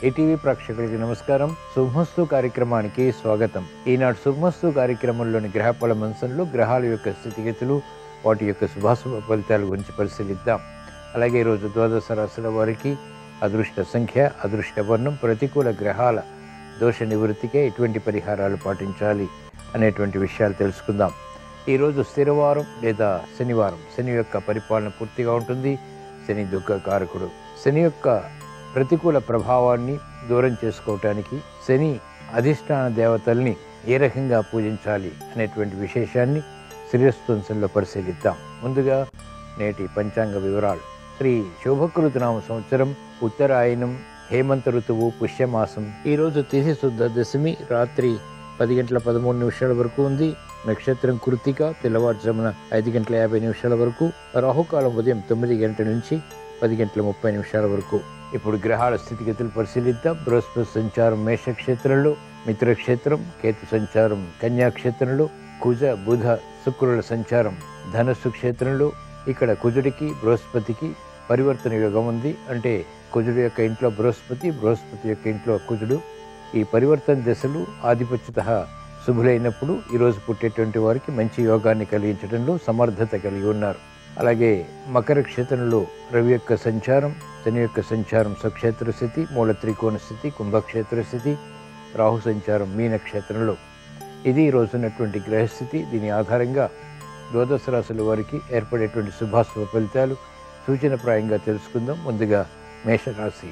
ETV ప్రేక్షకులకి నమస్కారం. శుభమస్తు కార్యక్రమానికి స్వాగతం. ఈనాడు శుభమస్తు కార్యక్రమంలోని గ్రహఫల మంచంలో గ్రహాల యొక్క స్థితిగతులు, వాటి యొక్క శుభాశుభ ఫలితాల గురించి పరిశీలిద్దాం. అలాగే ఈరోజు ద్వాదశ రాశుల వారికి అదృష్ట సంఖ్య, అదృష్ట వర్ణం, ప్రతికూల గ్రహాల దోష నివృత్తికే ఎటువంటి పరిహారాలు పాటించాలి అనేటువంటి విషయాలు తెలుసుకుందాం. ఈరోజు స్థిరవారం లేదా శనివారం. శని యొక్క పరిపాలన పూర్తిగా ఉంటుంది. శని దుఃఖకారకుడు. శని యొక్క ప్రతికూల ప్రభావాన్ని దూరం చేసుకోవటానికి శని అధిష్టాన దేవతల్ని ఏ రకంగా పూజించాలి అనేటువంటి విశేషాన్ని శ్రీరస్తంశంలో పరిశీలిద్దాం. ముందుగా నేటి పంచాంగ వివరాలు. శ్రీ శోభకృతనామ సంవత్సరం, ఉత్తరాయణం, హేమంత ఋతువు, పుష్యమాసం. ఈరోజు తిథి శుద్ధ దశమి రాత్రి 10:13 వరకు ఉంది. నక్షత్రం కృత్తిక, తెల్లవారుజామున 5:50 వరకు. రాహుకాలం ఉదయం 9 గంటల నుంచి 10:30 వరకు. ఇప్పుడు గ్రహాల స్థితిగతులు పరిశీలిద్దాం. బృహస్పతి సంచారం మేషక్షేత్రంలో, మిత్రక్షేత్రం, కేతు సంచారం కన్యాక్షేత్రంలో, కుజ బుధ శుక్రుల సంచారం ధనస్సు క్షేత్రంలో. ఇక్కడ కుజుడికి బృహస్పతికి పరివర్తన యోగం ఉంది. అంటే కుజుడి యొక్క ఇంట్లో బృహస్పతి, బృహస్పతి యొక్క ఇంట్లో కుజుడు. ఈ పరివర్తన దశలు ఆధిపత్యత శుభులైనప్పుడు ఈరోజు పుట్టేటువంటి వారికి మంచి యోగాన్ని కలిగించడంలో సమర్థత కలిగి ఉన్నారు. అలాగే మకర క్షేత్రంలో రవి యొక్క సంచారం, శని యొక్క సంచారం స్వక్షేత్ర స్థితి, మూల త్రికోణ స్థితి, కుంభక్షేత్ర స్థితి, రాహు సంచారం మీనక్షేత్రంలో. ఇది ఈ రోజున్నటువంటి గ్రహస్థితి. దీని ఆధారంగా ద్వాదశ రాశుల వారికి ఏర్పడేటువంటి శుభాశుభ ఫలితాలు సూచనప్రాయంగా తెలుసుకుందాం. ముందుగా మేషరాశి.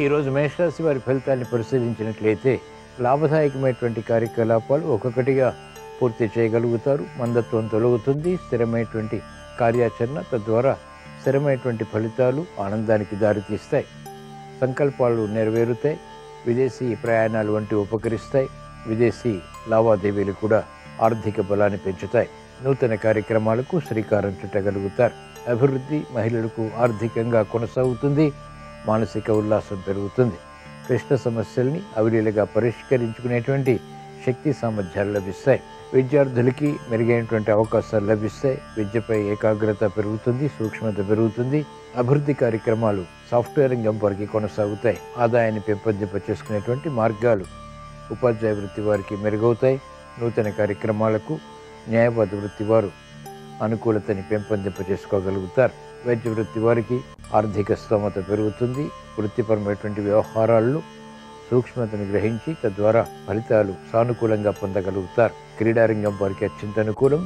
ఈరోజు మేషరాశి వారి ఫలితాన్ని పరిశీలించినట్లయితే లాభదాయకమైనటువంటి కార్యకలాపాలు ఒక్కొక్కటిగా పూర్తి చేయగలుగుతారు. మందత్వం తొలగుతుంది. స్థిరమైనటువంటి కార్యాచరణ, తద్వారా స్థిరమైనటువంటి ఫలితాలు ఆనందానికి దారితీస్తాయి. సంకల్పాలు నెరవేరుతాయి. విదేశీ ప్రయాణాలు వంటివి ఉపకరిస్తాయి. విదేశీ లావాదేవీలు కూడా ఆర్థిక బలాన్ని పెంచుతాయి. నూతన కార్యక్రమాలకు శ్రీకారం చుట్టగలుగుతారు. అభివృద్ధి మహిళలకు ఆర్థికంగా కొనసాగుతుంది. మానసిక ఉల్లాసం పెరుగుతుంది. క్లిష్ట సమస్యల్ని అవలీలగా పరిష్కరించుకునేటువంటి శక్తి సామర్థ్యాలు లభిస్తాయి. విద్యార్థులకి మెరుగైనటువంటి అవకాశాలు లభిస్తాయి. విద్యపై ఏకాగ్రత పెరుగుతుంది, సూక్ష్మత పెరుగుతుంది. అభివృద్ధి కార్యక్రమాలు సాఫ్ట్వేర్ రంగం వారికి కొనసాగుతాయి. ఆదాయాన్ని పెంపొందింప చేసుకునేటువంటి మార్గాలు ఉపాధ్యాయ వృత్తి వారికి మెరుగవుతాయి. నూతన కార్యక్రమాలకు న్యాయవాద వృత్తి వారు అనుకూలతని పెంపొందింప చేసుకోగలుగుతారు. వైద్య వృత్తి వారికి ఆర్థిక స్తోమత పెరుగుతుంది. వృత్తిపరమైనటువంటి వ్యవహారాల్లో సూక్ష్మతను గ్రహించి తద్వారా ఫలితాలు సానుకూలంగా పొందగలుగుతారు. క్రీడారంగం వారికి అత్యంత అనుకూలం.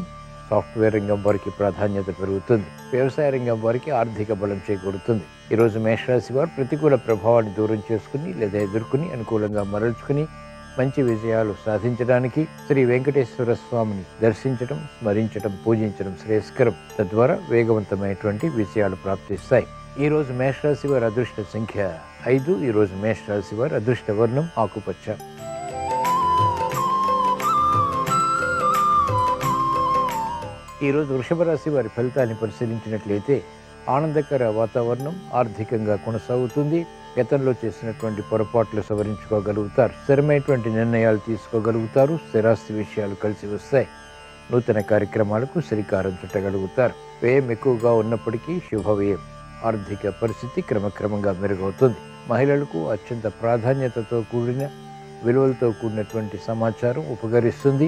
సాఫ్ట్వేర్ రంగం వారికి ప్రాధాన్యత పెరుగుతుంది. వ్యవసాయ రంగం వారికి ఆర్థిక బలం చేకూరుతుంది. ఈరోజు మేషరాశి వారు ప్రతికూల ప్రభావాన్ని దూరం చేసుకుని లేదా ఎదుర్కొని అనుకూలంగా మరల్చుకుని మంచి విజయాలు సాధించడానికి శ్రీ వెంకటేశ్వర స్వామిని దర్శించడం, స్మరించడం, పూజించడం శ్రేయస్కరం. తద్వారా వేగవంతమైనటువంటి విజయాలు ప్రాప్తిస్తాయి. ఈరోజు మేషరాశి వారి అదృష్ట సంఖ్య 5. ఈరోజు మేషరాశి వారి అదృష్ట వర్ణం ఆకుపచ్చ. ఈరోజు వృషభ రాశి వారి ఫలితాన్ని పరిశీలించినట్లయితే ఆనందకర వాతావరణం ఆర్థికంగా కొనసాగుతుంది. గతంలో చేసినటువంటి పొరపాట్లు సవరించుకోగలుగుతారు. స్థిరమైనటువంటి నిర్ణయాలు తీసుకోగలుగుతారు. స్థిరాస్తి విషయాలు కలిసి వస్తాయి. నూతన కార్యక్రమాలకు శ్రీకారం చుట్టగలుగుతారు. వ్యయం ఎక్కువగా ఉన్నప్పటికీ శుభవ్యయం. ఆర్థిక పరిస్థితి క్రమక్రమంగా మెరుగవుతుంది. మహిళలకు అత్యంత ప్రాధాన్యతతో కూడిన విలువలతో కూడినటువంటి సమాచారం ఉపకరిస్తుంది.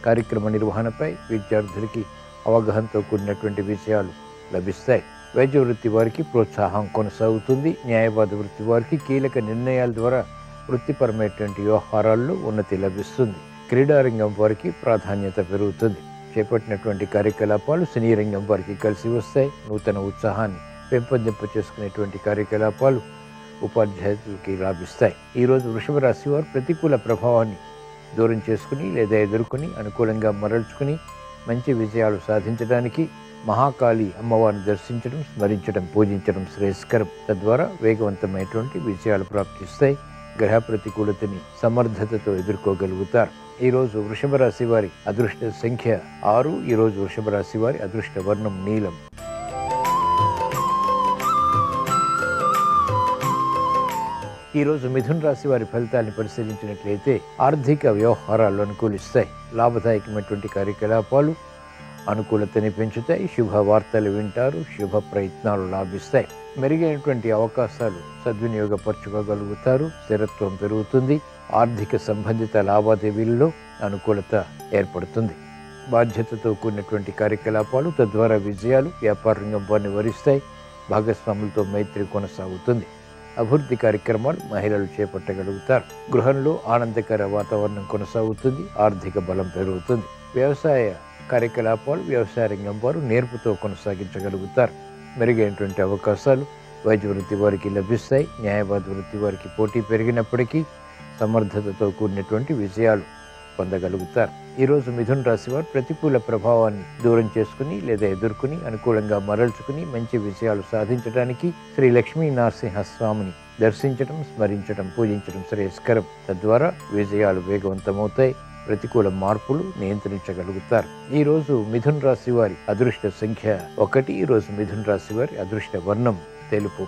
కార్యక్రమ నిర్వహణపై విద్యార్థులకి అవగాహనతో కూడినటువంటి విషయాలు లభిస్తాయి. వైద్య వృత్తి వారికి ప్రోత్సాహం కొనసాగుతుంది. న్యాయవాద వృత్తి వారికి కీలక నిర్ణయాల ద్వారా వృత్తిపరమైనటువంటి వ్యవహారాల్లో ఉన్నతి లభిస్తుంది. క్రీడారంగం వారికి ప్రాధాన్యత పెరుగుతుంది. చేపట్టినటువంటి కార్యకలాపాలు సినీ రంగం వారికి కలిసి వస్తాయి. నూతన ఉత్సాహాన్ని పెంపొందింప చేసుకునేటువంటి కార్యకలాపాలు ఉపాధ్యాయులకి లాభిస్తాయి. ఈరోజు వృషభ రాశి వారు ప్రతికూల ప్రభావాన్ని దూరం చేసుకుని లేదా ఎదుర్కొని అనుకూలంగా మరల్చుకుని మంచి విజయాలు సాధించడానికి మహాకాళి అమ్మవారిని దర్శించడం, స్మరించడం, పూజించడం శ్రేయస్కరం. తద్వారా వేగవంతమైనటువంటి విజయాలు ప్రాప్తిస్తాయి. గ్రహ ప్రతికూలతని సమర్థతతో ఎదుర్కోగలుగుతారు. ఈరోజు వృషభ రాశి వారి అదృష్ట సంఖ్య 6. ఈరోజు వృషభ రాశి వారి అదృష్ట వర్ణం నీలం. ఈరోజు మిథున రాశి వారి ఫలితాన్ని పరిశీలించినట్లయితే ఆర్థిక వ్యవహారాలు అనుకూలిస్తాయి. లాభదాయకమైనటువంటి కార్యకలాపాలు అనుకూలతని పెంచుతాయి. శుభవార్తలు వింటారు. శుభ ప్రయత్నాలు లాభిస్తాయి. మెరుగైనటువంటి అవకాశాలు సద్వినియోగపరచుకోగలుగుతారు. స్థిరత్వం పెరుగుతుంది. ఆర్థిక సంబంధిత లావాదేవీల్లో అనుకూలత ఏర్పడుతుంది. బాధ్యతతో కూడినటువంటి కార్యకలాపాలు తద్వారా విజయాలు వ్యాపార రంగం వారిని వరిస్తాయి. భాగస్వాములతో మైత్రి కొనసాగుతుంది. అభివృద్ధి కార్యక్రమాలు మహిళలు చేపట్టగలుగుతారు. గృహంలో ఆనందకర వాతావరణం కొనసాగుతుంది. ఆర్థిక బలం పెరుగుతుంది. వ్యవసాయ కార్యకలాపాలు వ్యవసాయ రంగం వారు నేర్పుతో కొనసాగించగలుగుతారు. మెరుగైనటువంటి అవకాశాలు వైద్య వృత్తి వారికి లభిస్తాయి. న్యాయవాద వృత్తి వారికి పోటీ పెరిగినప్పటికీ సమర్థతతో కూడినటువంటి విజయాలు పొందగలుగుతారు. ఈరోజు మిథున రాశి వారు ప్రతికూల ప్రభావాన్ని దూరం చేసుకుని లేదా ఎదుర్కొని అనుకూలంగా మరల్చుకుని మంచి విజయాలు సాధించడానికి శ్రీ లక్ష్మీ నరసింహస్వామిని దర్శించడం, స్మరించడం, పూజించడం శ్రేయస్కరం. తద్వారా విజయాలు వేగవంతమవుతాయి. ప్రతికూల మార్పులు నియంత్రించగలుగుతారు. ఈరోజు మిథున రాశి వారి అదృష్ట సంఖ్య 1. ఈరోజు మిథున రాశి వారి అదృష్ట వర్ణం తెలుపు.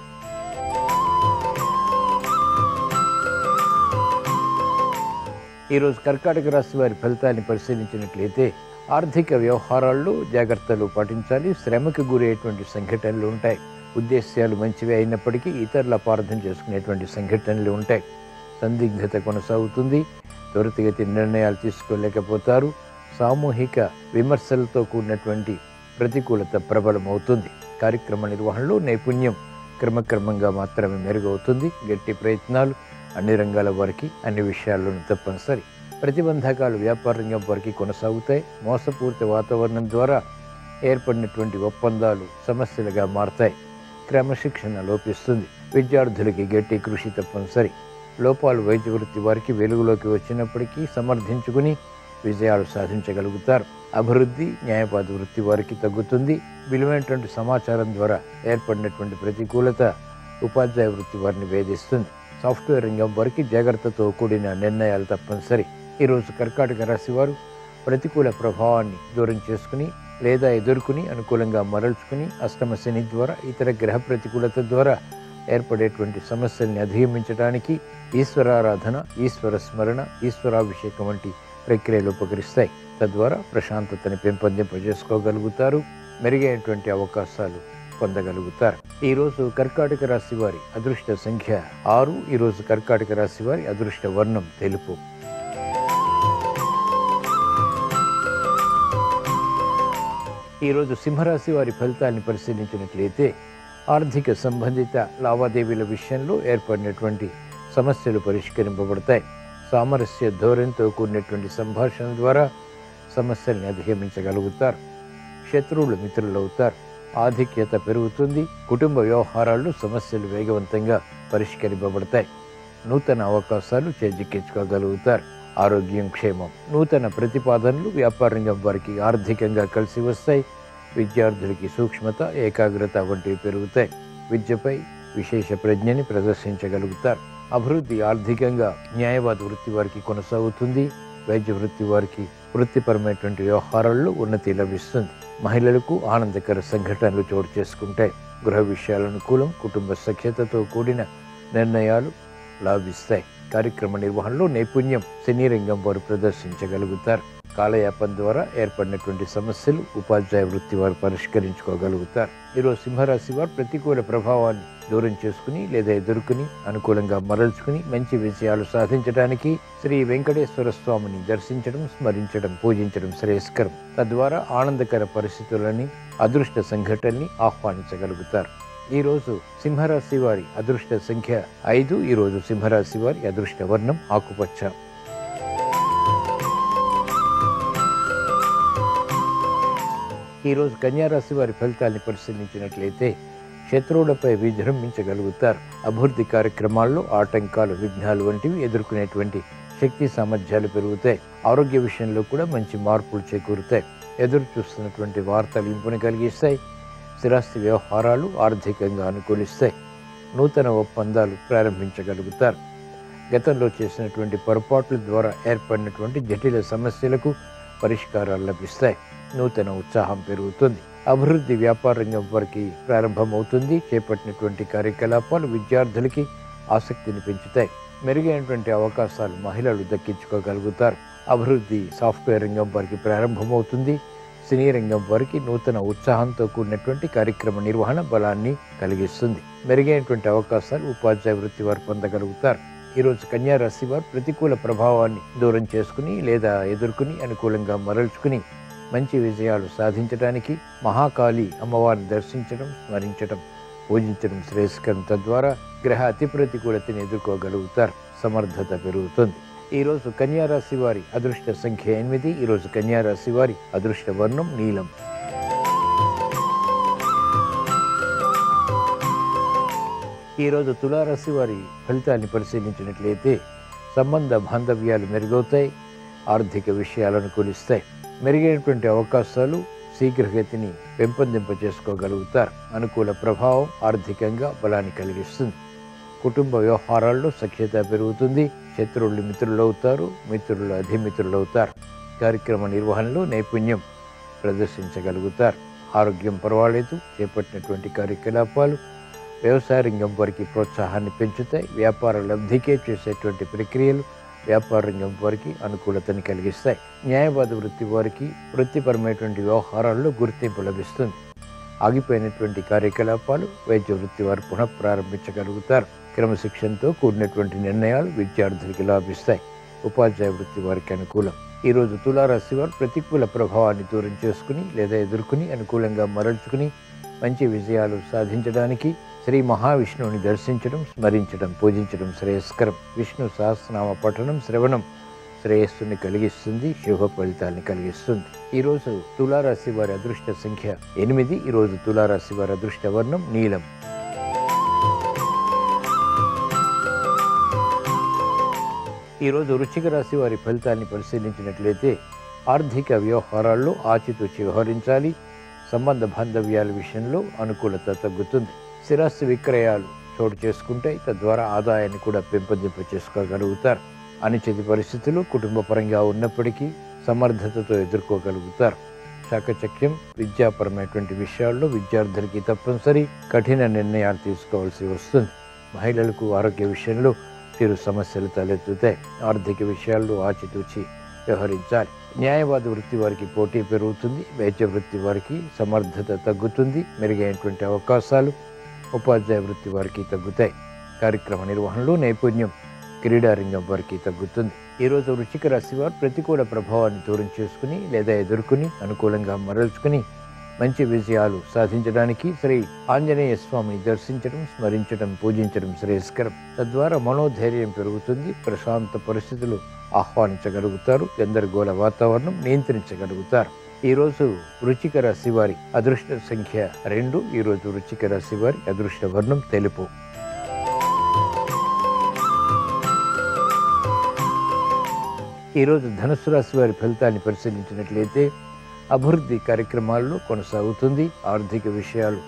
ఈరోజు కర్కాటక రాశి వారి ఫలితాన్ని పరిశీలించినట్లయితే ఆర్థిక వ్యవహారాల్లో జాగ్రత్తలు పాటించాలి. శ్రమకు గురయ్యేటువంటి సంఘటనలు ఉంటాయి. ఉద్దేశ్యాలు మంచివి అయినప్పటికీ ఇతరుల అపార్థం చేసుకునేటువంటి సంఘటనలు ఉంటాయి. సందిగ్ధత కొనసాగుతుంది. త్వరితగతి నిర్ణయాలు తీసుకోలేకపోతారు. సామూహిక విమర్శలతో కూడినటువంటి ప్రతికూలత ప్రబలమవుతుంది. కార్యక్రమ నిర్వహణలో నైపుణ్యం క్రమక్రమంగా మాత్రమే మెరుగవుతుంది. గట్టి ప్రయత్నాలు అన్ని రంగాల వారికి అన్ని విషయాల్లోనూ తప్పనిసరి. ప్రతిబంధకాలు వ్యాపార రంగం వారికి కొనసాగుతాయి. మోసపూరిత వాతావరణం ద్వారా ఏర్పడినటువంటి ఒప్పందాలు సమస్యలుగా మారతాయి. క్రమశిక్షణ లోపిస్తుంది. విద్యార్థులకి గట్టి కృషి తప్పనిసరి. లోపాలు వైద్య వృత్తి వారికి వెలుగులోకి వచ్చినప్పటికీ సమర్థించుకుని విజయాలు సాధించగలుగుతారు. అభివృద్ధి న్యాయవాద వృత్తి వారికి తగ్గుతుంది. విలువైనటువంటి సమాచారం ద్వారా ఏర్పడినటువంటి ప్రతికూలత ఉపాధ్యాయ వృత్తి వారిని వేధిస్తుంది. సాఫ్ట్వేర్ రంగం వారికి జాగ్రత్తతో కూడిన నిర్ణయాలు తప్పనిసరి. ఈరోజు కర్కాటక రాశి వారు ప్రతికూల ప్రభావాన్ని దూరం చేసుకుని లేదా ఎదుర్కొని అనుకూలంగా మరల్చుకుని అష్టమ శని ద్వారా ఇతర గ్రహ ప్రతికూలత ద్వారా ఏర్పడేటువంటి సమస్యల్ని అధిగమించడానికి ఈశ్వరారాధన, ఈశ్వర స్మరణ, ఈశ్వరాభిషేకం వంటి ప్రక్రియలు ఉపకరిస్తాయి. తద్వారా ప్రశాంతతని పెంపొందింపజేసుకోగలుగుతారు. మెరుగైనటువంటి అవకాశాలు పొందగలుగుతారు. ఈరోజు కర్కాటక రాశి వారి అదృష్ట సంఖ్య 6. ఈరోజు కర్కాటక రాశి వారి అదృష్ట వర్ణం తెలుపు. ఈరోజు సింహరాశి వారి ఫలితాన్ని పరిశీలించినట్లయితే ఆర్థిక సంబంధిత లావాదేవీల విషయంలో ఏర్పడినటువంటి సమస్యలు పరిష్కరింపబడతాయి. సామరస్య ధోరణితో కూడినటువంటి సంభాషణ ద్వారా సమస్యల్ని అధిగమించగలుగుతారు. శత్రువులు మిత్రులవుతారు. ఆధిక్యత పెరుగుతుంది. కుటుంబ వ్యవహారాల్లో సమస్యలు వేగవంతంగా పరిష్కరింపబడతాయి. నూతన అవకాశాలు చేజిక్కించుకోగలుగుతారు. ఆరోగ్యం క్షేమం. నూతన ప్రతిపాదనలు వ్యాపార రంగం వారికి ఆర్థికంగా కలిసి వస్తాయి. విద్యార్థులకి సూక్ష్మత, ఏకాగ్రత వంటివి పెరుగుతాయి. విద్యపై విశేష ప్రజ్ఞని ప్రదర్శించగలుగుతారు. అభివృద్ధి ఆర్థికంగా న్యాయవాద వృత్తి వారికి కొనసాగుతుంది. వైద్య వృత్తి వారికి వృత్తిపరమైనటువంటి వ్యవహారాల్లో ఉన్నతి లభిస్తుంది. మహిళలకు ఆనందకర సంఘటనలు చోటు చేసుకుంటాయి. గృహ విషయాల అనుకూలం. కుటుంబ సఖ్యతతో కూడిన నిర్ణయాలు లాభిస్తాయి. కార్యక్రమ నిర్వహణలో నైపుణ్యం సినీ రంగం వారు ప్రదర్శించగలుగుతారు. కాలయాపన ద్వారా ఏర్పడినటువంటి సమస్యలు ఉపాధ్యాయ వృత్తి వారు పరిష్కరించుకోగలుగుతారు. ఈరోజు సింహరాశి వారు ప్రతికూల ప్రభావాన్ని దూరం చేసుకుని లేదా ఎదుర్కొని అనుకూలంగా మరల్చుకుని మంచి విజయాలు సాధించడానికి శ్రీ వెంకటేశ్వర స్వామిని దర్శించడం, స్మరించడం, పూజించడం శ్రేయస్కరం. తద్వారా ఆనందకర పరిస్థితులని, అదృష్ట సంఘటనల్ని ఆహ్వానించగలుగుతారు. ఈరోజు సింహరాశి వారి అదృష్ట సంఖ్య 5. ఈరోజు సింహరాశి వారి అదృష్ట వర్ణం ఆకుపచ్చ. ఈరోజు కన్యారాశి వారి ఫలితాన్ని పరిశీలించినట్లయితే శత్రువులపై విజృంభించగలుగుతారు. అభివృద్ధి కార్యక్రమాల్లో ఆటంకాలు, విఘ్నాలు వంటివి ఎదుర్కొనేటువంటి శక్తి సామర్థ్యాలు పెరుగుతాయి. ఆరోగ్య విషయంలో కూడా మంచి మార్పులు చేకూరుతాయి. ఎదురు చూస్తున్నటువంటి వార్తలు ఇంపుని కలిగిస్తాయి. స్థిరాస్తి వ్యవహారాలు ఆర్థికంగా అనుకూలిస్తాయి. నూతన ఒప్పందాలు ప్రారంభించగలుగుతారు. గతంలో చేసినటువంటి పొరపాట్ల ద్వారా ఏర్పడినటువంటి జటిల సమస్యలకు పరిష్కారాలు లభిస్తాయి. నూతన ఉత్సాహం పెరుగుతుంది. అభివృద్ధి వ్యాపార రంగం వారికి ప్రారంభమవుతుంది. చేపట్టినటువంటి కార్యకలాపాలు విద్యార్థులకి ఆసక్తిని పెంచుతాయి. మెరుగైనటువంటి అవకాశాలు మహిళలు దక్కించుకోగలుగుతారు. అభివృద్ధి సాఫ్ట్వేర్ రంగం వారికి ప్రారంభమవుతుంది. సినీ రంగం వారికి నూతన ఉత్సాహంతో కూడినటువంటి కార్యక్రమ నిర్వహణ బలాన్ని కలిగిస్తుంది. మెరుగైనటువంటి అవకాశాలు ఉపాధ్యాయ వృత్తి వారు పొందగలుగుతారు. ఈరోజు కన్యా రాశి వారు ప్రతికూల ప్రభావాన్ని దూరం చేసుకుని లేదా ఎదుర్కొని అనుకూలంగా మరల్చుకుని మంచి విజయాలు సాధించడానికి మహాకాళి అమ్మవారిని దర్శించడం, స్మరించడం, పూజించడం శ్రేయస్కరం. తద్వారా గ్రహ అతి ప్రతికూలతని ఎదుర్కోగలుగుతారు. సమర్థత పెరుగుతుంది. ఈరోజు కన్యా రాశి వారి అదృష్ట సంఖ్య 8. ఈరోజు కన్యా రాశి వారి అదృష్ట వర్ణం నీలం. ఈరోజు తులారాశి వారి ఫలితాన్ని పరిశీలించినట్లయితే సంబంధ బాంధవ్యాలు మెరుగవుతాయి. ఆర్థిక విషయాలు అనుకూలిస్తాయి. మెరుగైనటువంటి అవకాశాలు శీఘ్రగతిని పెంపొందింపజేసుకోగలుగుతారు. అనుకూల ప్రభావం ఆర్థికంగా బలాన్ని కలిగిస్తుంది. కుటుంబ వ్యవహారాల్లో సఖ్యత పెరుగుతుంది. శత్రువులు మిత్రులవుతారు, మిత్రులు అధిమిత్రులవుతారు. కార్యక్రమ నిర్వహణలో నైపుణ్యం ప్రదర్శించగలుగుతారు. ఆరోగ్యం పర్వాలేదు. చేపట్టినటువంటి కార్యకలాపాలు వ్యవసాయ రంగం వారికి ప్రోత్సాహాన్ని పెంచుతాయి. వ్యాపార లబ్ధికే చేసేటువంటి ప్రక్రియలు వ్యాపార రంగం వారికి అనుకూలతని కలిగిస్తాయి. న్యాయవాద వృత్తి వారికి వృత్తిపరమైనటువంటి వ్యవహారాల్లో గుర్తింపు లభిస్తుంది. ఆగిపోయినటువంటి కార్యకలాపాలు వైద్య వృత్తి వారు పునఃప్రారంభించగలుగుతారు. క్రమశిక్షణతో కూడినటువంటి నిర్ణయాలు విద్యార్థులకి లాభిస్తాయి. ఉపాధ్యాయ వృత్తి వారికి అనుకూలం. ఈరోజు తులారాశి వారు ప్రతికూల ప్రభావాన్ని దూరం చేసుకుని లేదా ఎదుర్కొని అనుకూలంగా మరల్చుకుని మంచి విజయాలు సాధించడానికి శ్రీ మహావిష్ణువుని దర్శించడం, స్మరించడం, పూజించడం శ్రేయస్కరం. విష్ణు సహస్రనామ పఠనం, శ్రవణం శ్రేయస్సుని కలిగిస్తుంది, శుభ ఫలితాన్ని కలిగిస్తుంది. ఈరోజు తులారాశి వారి అదృష్ట సంఖ్య 8. ఈరోజు తులారాశి వారి అదృష్ట వర్ణం నీలం. ఈరోజు వృశ్చిక రాశి వారి ఫలితాన్ని పరిశీలించినట్లయితే ఆర్థిక వ్యవహారాల్లో ఆచితూచి వ్యవహరించాలి. సంబంధ బాంధవ్యాల విషయంలో అనుకూలత తగ్గుతుంది. స్థిరాస్తి విక్రయాలు చోటు చేసుకుంటే తద్వారా ఆదాయాన్ని కూడా పెంపొందింప చేసుకోగలుగుతారు. అనిశ్చిత పరిస్థితులు కుటుంబ పరంగా ఉన్నప్పటికీ సమర్థతతో ఎదుర్కోగలుగుతారు. చాకచక్యం విద్యాపరమైనటువంటి విషయాల్లో విద్యార్థులకి తప్పనిసరి కఠిన నిర్ణయాలు తీసుకోవాల్సి వస్తుంది. మహిళలకు ఆరోగ్య విషయంలో తీరు సమస్యలు తలెత్తుతాయి. ఆర్థిక విషయాల్లో ఆచితూచి వ్యవహరించాలి. న్యాయవాద వృత్తి వారికి పోటీ పెరుగుతుంది. వైద్య వృత్తి వారికి సమర్థత తగ్గుతుంది. మెరుగైనటువంటి అవకాశాలు ఉపాధ్యాయ వృత్తి వారికి తగ్గుతాయి. కార్యక్రమ నిర్వహణలో నైపుణ్యం క్రీడారంగం వారికి తగ్గుతుంది. ఈరోజు వృశ్చిక రాశి వారు ప్రతికూల ప్రభావాన్ని దూరం చేసుకుని లేదా ఎదుర్కొని అనుకూలంగా మరల్చుకుని మంచి విజయాలు సాధించడానికి శ్రీ ఆంజనేయ స్వామిని దర్శించడం, స్మరించడం, పూజించడం శ్రేయస్కరం. తద్వారా మనోధైర్యం పెరుగుతుంది. ప్రశాంత పరిస్థితులు ఆహ్వానించగలుగుతారు. గందరగోళ వాతావరణం నియంత్రించగలుగుతారు. ఈరోజు వృశ్చిక రాశి వారి అదృష్ట సంఖ్య 2. ఈరోజు వృశ్చిక రాశి వారి అదృష్ట వర్ణం తెలుపు. ఈరోజు ధనుస్సు రాశి వారి ఫలితాన్ని పరిశీలించినట్లయితే అభివృద్ధి కార్యక్రమాల్లో కొనసాగుతుంది. ఆర్థిక విషయాలు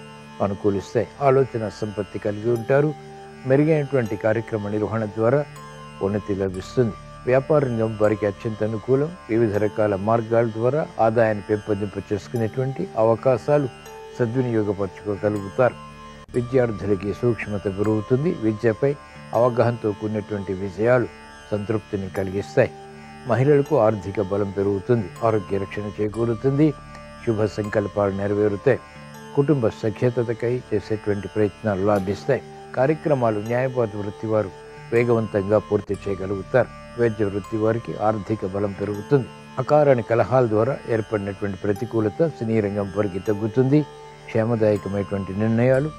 అనుకూలిస్తాయి. ఆలోచన సంపత్తి కలిగి ఉంటారు. మెరుగైనటువంటి కార్యక్రమ నిర్వహణ ద్వారా ఉన్నతి లభిస్తుంది. వ్యాపార రంగం వారికి అత్యంత అనుకూలం. వివిధ రకాల మార్గాల ద్వారా ఆదాయాన్ని పెంపొందింప చేసుకునేటువంటి అవకాశాలు సద్వినియోగపరచుకోగలుగుతారు. విద్యార్థులకి సూక్ష్మత పెరుగుతుంది. విద్యపై అవగాహనతో కూడినటువంటి విజయాలు సంతృప్తిని కలిగిస్తాయి. మహిళలకు ఆర్థిక బలం పెరుగుతుంది. ఆరోగ్య రక్షణ చేకూరుతుంది. శుభ సంకల్పాలు నెరవేరుతాయి. కుటుంబ సఖ్యతకై చేసేటువంటి ప్రయత్నాలు లాభిస్తాయి. కార్యక్రమాలు న్యాయవాద వృత్తి వారు వేగవంతంగా పూర్తి చేయగలుగుతారు. వైద్య వృత్తి వారికి ఆర్థిక బలం పెరుగుతుంది. అకారణి కలహాల ద్వారా ఏర్పడినటువంటి ప్రతికూలత సినీ రంగం వారికి తగ్గుతుంది. క్షేమదాయకమైనటువంటి నిర్ణయాలు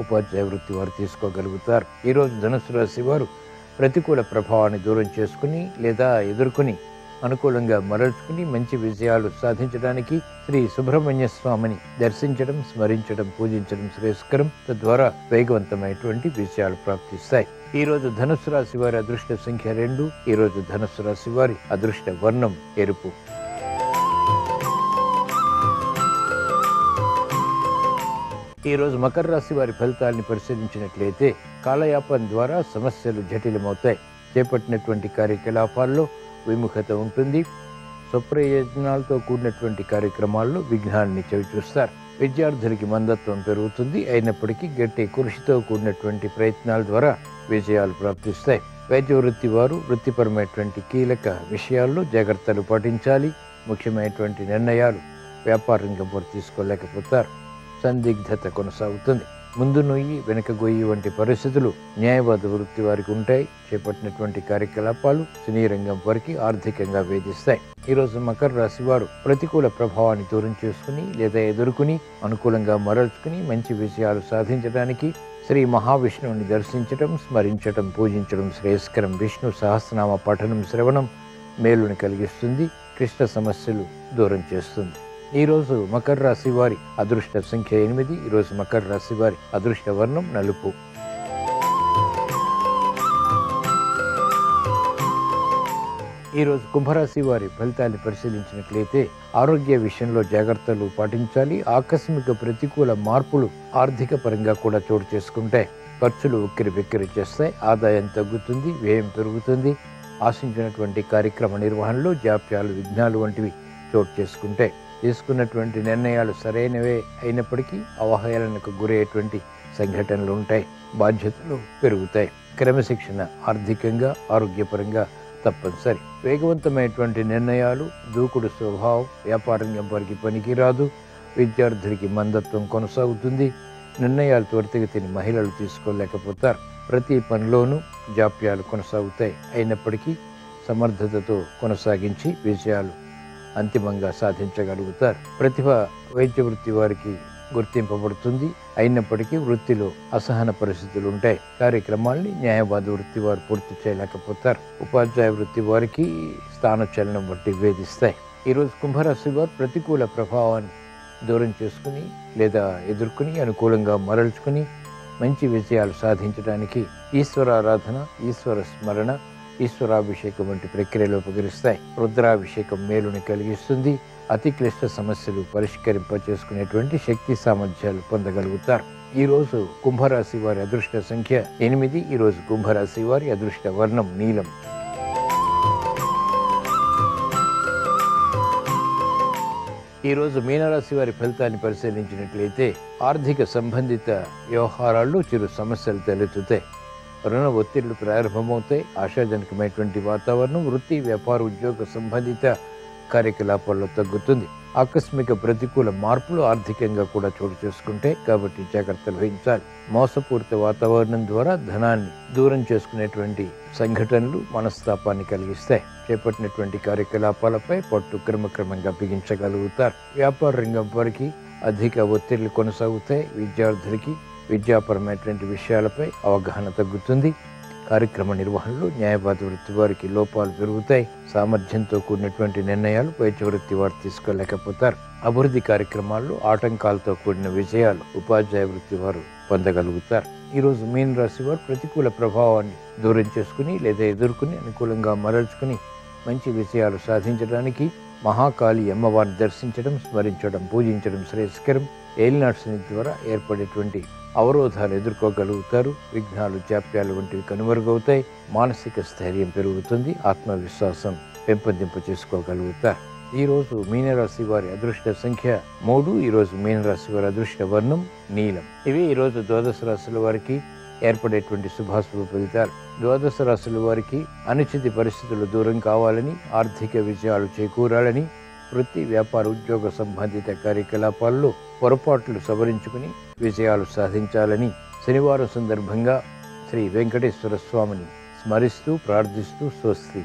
ఉపాధ్యాయ వృత్తి వారు తీసుకోగలుగుతారు. ఈరోజు ధనుసు రాశి వారు ప్రతికూల ప్రభావాన్ని దూరం చేసుకుని లేదా ఎదుర్కొని అనుకూలంగా మరల్చుకుని మంచి విజయాలు సాధించడానికి శ్రీ సుబ్రహ్మణ్య స్వామిని దర్శించడం, స్మరించడం, పూజించడం శ్రేయస్కరం. తద్వారా వేగవంతమైనటువంటి విజయాలు ప్రాప్తిస్తాయి. ఈరోజు ధనుస్సు రాశి వారి అదృష్ట సంఖ్య 2. ఈరోజు ధనుస్సు రాశి వారి అదృష్ట వర్ణం ఎరుపు. ఈరోజు మకర రాశి వారి ఫలితాన్ని పరిశీలించినట్లయితే కాలయాపన ద్వారా సమస్యలు జటిలమవుతాయి. చేపట్టినటువంటి కార్యకలాపాల్లో విముఖత ఉంటుంది. స్వప్రయోజనాలతో కూడినటువంటి కార్యక్రమాల్లో విఘ్నాన్ని చవిచూస్తారు. విద్యార్థులకి మందత్వం పెరుగుతుంది. అయినప్పటికీ గట్టి కృషితో కూడినటువంటి ప్రయత్నాల ద్వారా విజయాలు ప్రాప్తిస్తాయి. వైద్య వృత్తి వారు వృత్తిపరమైనటువంటి కీలక విషయాల్లో జాగ్రత్తలు పాటించాలి. ముఖ్యమైనటువంటి నిర్ణయాలు వ్యాపార రంగం వారు తీసుకోలేకపోతారు. సందిగ్ధత కొనసాగుతుంది. ముందు నొయ్యి వెనుక గొయ్యి వంటి పరిస్థితులు న్యాయవాద వృత్తి వారికి ఉంటాయి. చేపట్టినటువంటి కార్యకలాపాలు సినీ రంగం వారికి ఆర్థికంగా వేధిస్తాయి. ఈరోజు మకర రాశి వారు ప్రతికూల ప్రభావాన్ని దూరం చేసుకుని లేదా ఎదుర్కొని అనుకూలంగా మరల్చుకుని మంచి విజయాలు సాధించడానికి శ్రీ మహావిష్ణువుని దర్శించటం, స్మరించటం, పూజించడం శ్రేయస్కరం. విష్ణు సహస్రనామ పఠనం శ్రవణం మేలుని కలిగిస్తుంది, క్లిష్ట సమస్యలు దూరం చేస్తుంది. ఈరోజు మకర రాశి వారి అదృష్ట సంఖ్య 8. ఈరోజు మకర రాశి వారి అదృష్ట వర్ణం నలుపు. ఈరోజు కుంభరాశి వారి ఫలితాన్ని పరిశీలించినట్లయితే ఆరోగ్య విషయంలో జాగ్రత్తలు పాటించాలి. ఆకస్మిక ప్రతికూల మార్పులు ఆర్థిక పరంగా కూడా చోటు చేసుకుంటాయి. ఖర్చులు ఉక్కిరి బిక్కిరి చేస్తాయి. ఆదాయం తగ్గుతుంది, వ్యయం పెరుగుతుంది. ఆశించినటువంటి కార్యక్రమ నిర్వహణలో జాప్యాలు, విఘ్నాలు వంటివి చోటు చేసుకుంటాయి. తీసుకున్నటువంటి నిర్ణయాలు సరైనవే అయినప్పటికీ అవహేళనకు గురయ్యేటువంటి సంఘటనలు ఉంటాయి. బాధ్యతలు పెరుగుతాయి. క్రమశిక్షణ ఆర్థికంగా, ఆరోగ్యపరంగా తప్పనిసరి. వేగవంతమైనటువంటి నిర్ణయాలు, దూకుడు స్వభావం వ్యాపారంగం వారికి పనికిరాదు. విద్యార్థులకి మందత్వం కొనసాగుతుంది. నిర్ణయాలు త్వరితగతిని మహిళలు తీసుకోలేకపోతారు. ప్రతి పనిలోనూ జాప్యాలు కొనసాగుతాయి. అయినప్పటికీ సమర్థతతో కొనసాగించి విజయాలు అంతిమంగా సాధించగలుగుతారు. ప్రతిభ వైద్య వృత్తి వారికి గుర్తింపబడుతుంది. అయినప్పటికీ వృత్తిలో అసహన పరిస్థితులు ఉంటాయి. కార్యక్రమాల్ని న్యాయవాద వృత్తి వారు పూర్తి చేయలేకపోతారు. ఉపాధ్యాయ వృత్తి వారికి స్థానచలనం బట్టి వేధిస్తాయి. ఈరోజు కుంభరాశి వారు ప్రతికూల ప్రభావాన్ని దూరం చేసుకుని లేదా ఎదుర్కొని అనుకూలంగా మరల్చుకుని మంచి విజయాలు సాధించడానికి ఈశ్వరారాధన, ఈశ్వర స్మరణ, ఈశ్వరాభిషేకం వంటి ప్రక్రియలో ఉపకరిస్తాయి. రుద్రాభిషేకం మేలుని కలిగిస్తుంది. అతి క్లిష్ట సమస్యలు పరిష్కరింపచేసుకునేటువంటి శక్తి సామర్థ్యాలు పొందగలుగుతారు. ఈరోజు కుంభరాశి వారి అదృష్ట సంఖ్య 8. ఈరోజు కుంభరాశి వారి అదృష్ట వర్ణం నీలం. ఈరోజు మీనరాశి వారి ఫలితాన్ని పరిశీలించినట్లయితే ఆర్థిక సంబంధిత వ్యవహారాల్లో చిరు సమస్యలు తలెత్తుతాయి. రుణ ఒత్తిళ్లు ప్రారంభమవుతాయి. ఆశాజనకమైనటువంటి వాతావరణం వృత్తి, వ్యాపార, ఉద్యోగ సంబంధిత కార్యకలాపాల్లో తగ్గుతుంది. ఆకస్మిక ప్రతికూల మార్పులు ఆర్థికంగా కూడా చోటు చేసుకుంటాయి. కాబట్టి జాగ్రత్తలు వహించాలి. మోసపూరిత వాతావరణం ద్వారా ధనాన్ని దూరం చేసుకునేటువంటి సంఘటనలు మనస్తాపాన్ని కలిగిస్తాయి. చేపట్టినటువంటి కార్యకలాపాలపై పట్టు క్రమక్రమంగా బిగించగలుగుతారు. వ్యాపార రంగం వారికి అధిక ఒత్తిళ్లు కొనసాగుతాయి. విద్యార్థులకి విద్యాపరమైనటువంటి విషయాలపై అవగాహన తగ్గుతుంది. కార్యక్రమ నిర్వహణలో న్యాయవాద వృత్తి వారికి లోపాలు పెరుగుతాయి. సామర్థ్యంతో కూడినటువంటి నిర్ణయాలు వైద్య వృత్తి వారు తీసుకోలేకపోతారు. అభివృద్ధి కార్యక్రమాల్లో ఆటంకాలతో కూడిన విజయాలు ఉపాధ్యాయ వృత్తి వారు పొందగలుగుతారు. ఈరోజు మీన రాశి వారు ప్రతికూల ప్రభావాన్ని దూరం చేసుకుని లేదా ఎదుర్కొని అనుకూలంగా మరల్చుకుని మంచి విజయాలు సాధించడానికి మహాకాళి అమ్మవారిని దర్శించడం, స్మరించడం, పూజించడం శ్రేయస్కరం. ఏలినాటి శని ద్వారా ఏర్పడేటువంటి అవరోధాలు ఎదుర్కోగలుగుతారు. విఘ్నాలు, జాప్యాలు వంటివి కనుమరుగవుతాయి. మానసిక స్థైర్యం పెరుగుతుంది. ఆత్మవిశ్వాసం పెంపొందింప చేసుకోగలుగుతారు. ఈరోజు మీనరాశి వారి అదృష్ట సంఖ్య 3. ఈరోజు మీనరాశి వారి అదృష్ట వర్ణం నీలం. ఇవి ఈరోజు ద్వాదశ రాశుల వారికి ఏర్పడేటువంటి శుభాశుభ ఫలితాలు. ద్వాదశ రాశుల వారికి అనిశ్చిత పరిస్థితులు దూరం కావాలని, ఆర్థిక విజయాలు చేకూరాలని, వృత్తి, వ్యాపార, ఉద్యోగ సంబంధిత కార్యకలాపాల్లో పొరపాట్లు సవరించుకుని విజయాలు సాధించాలని శనివారం సందర్భంగా శ్రీ వెంకటేశ్వర స్వామిని స్మరిస్తూ ప్రార్థిస్తూ స్వస్తి.